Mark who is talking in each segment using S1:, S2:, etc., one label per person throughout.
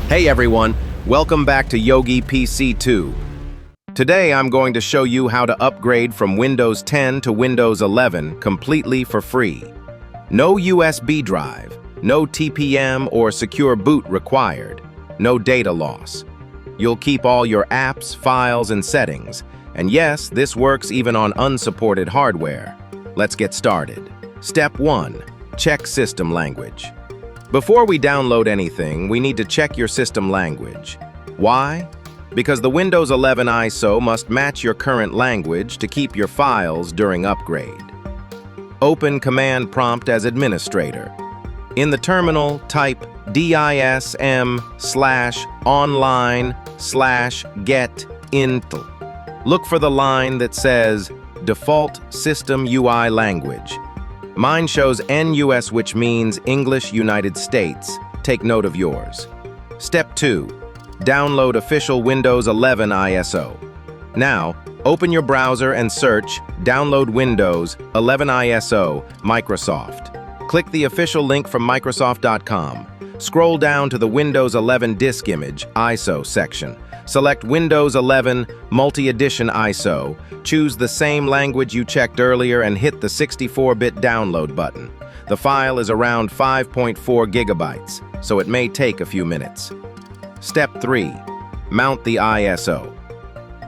S1: Hey everyone, welcome back to YOGI PC 2. Today I'm going to show you how to upgrade from Windows 10 to Windows 11 completely for free. No USB drive, no TPM or secure boot required, no data loss. You'll keep all your apps, files, and settings. And yes, this works even on unsupported hardware. Let's get started. Step 1. Check system language. Before we download anything, we need to check your system language. Why? Because the Windows 11 ISO must match your current language to keep your files during upgrade. Open Command Prompt as administrator. In the terminal, type dism/online/get-int. Look for the line that says Default System UI Language. Mine shows NUS, which means English United States. Take note of yours. Step 2. Download official Windows 11 ISO. Now, open your browser and search Download Windows 11 ISO Microsoft. Click the official link from Microsoft.com. Scroll down to the Windows 11 Disk Image ISO section. Select Windows 11 Multi-Edition ISO, choose the same language you checked earlier and hit the 64-bit download button. The file is around 5.4 gigabytes, so it may take a few minutes. Step 3. Mount the ISO.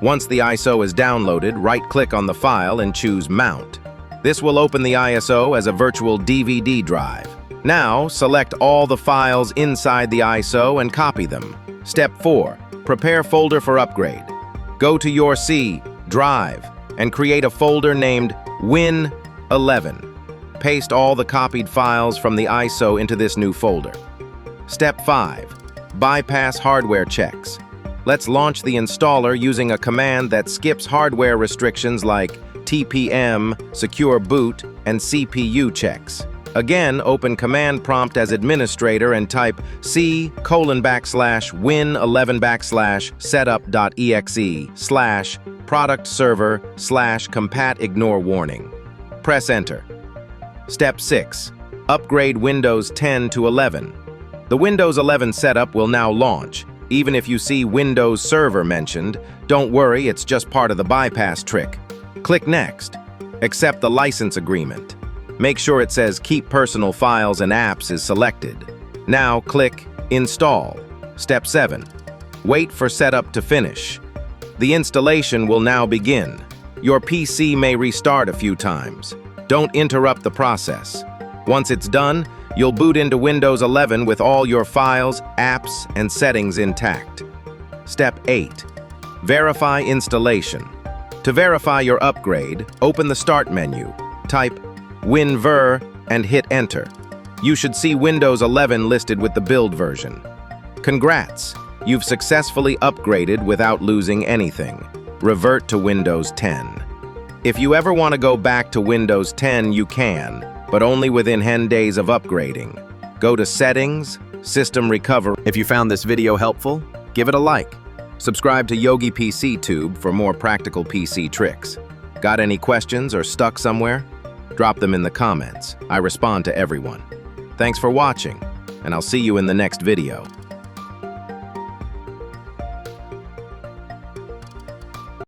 S1: Once the ISO is downloaded, right-click on the file and choose Mount. This will open the ISO as a virtual DVD drive. Now, select all the files inside the ISO and copy them. Step 4. Prepare folder for upgrade. Go to your C drive and create a folder named Win11. Paste all the copied files from the ISO into this new folder. Step 5. Bypass hardware checks. Let's launch the installer using a command that skips hardware restrictions like TPM, secure boot, and CPU checks. Again, open Command Prompt as administrator and type c:\win11\setup.exe/product server/compat ignorewarning. Press Enter. Step 6. Upgrade Windows 10 to 11. The Windows 11 setup will now launch. Even if you see Windows Server mentioned, don't worry, it's just part of the bypass trick. Click Next. Accept the license agreement. Make sure it says Keep Personal Files and Apps is selected. Now click Install. Step 7. Wait for setup to finish. The installation will now begin. Your PC may restart a few times. Don't interrupt the process. Once it's done, you'll boot into Windows 11 with all your files, apps, and settings intact. Step 8. Verify installation. To verify your upgrade, open the Start menu. Type WinVer and hit Enter. You should see Windows 11 listed with the build version. Congrats! You've successfully upgraded without losing anything. Revert to Windows 10. If you ever want to go back to Windows 10, you can, but only within 10 days of upgrading. Go to Settings, System Recovery. If you found this video helpful, give it a like. Subscribe to YOGI PC Tube for more practical PC tricks. Got any questions or stuck somewhere? Drop them in the comments. I respond to everyone. Thanks for watching, and I'll see you in the next video.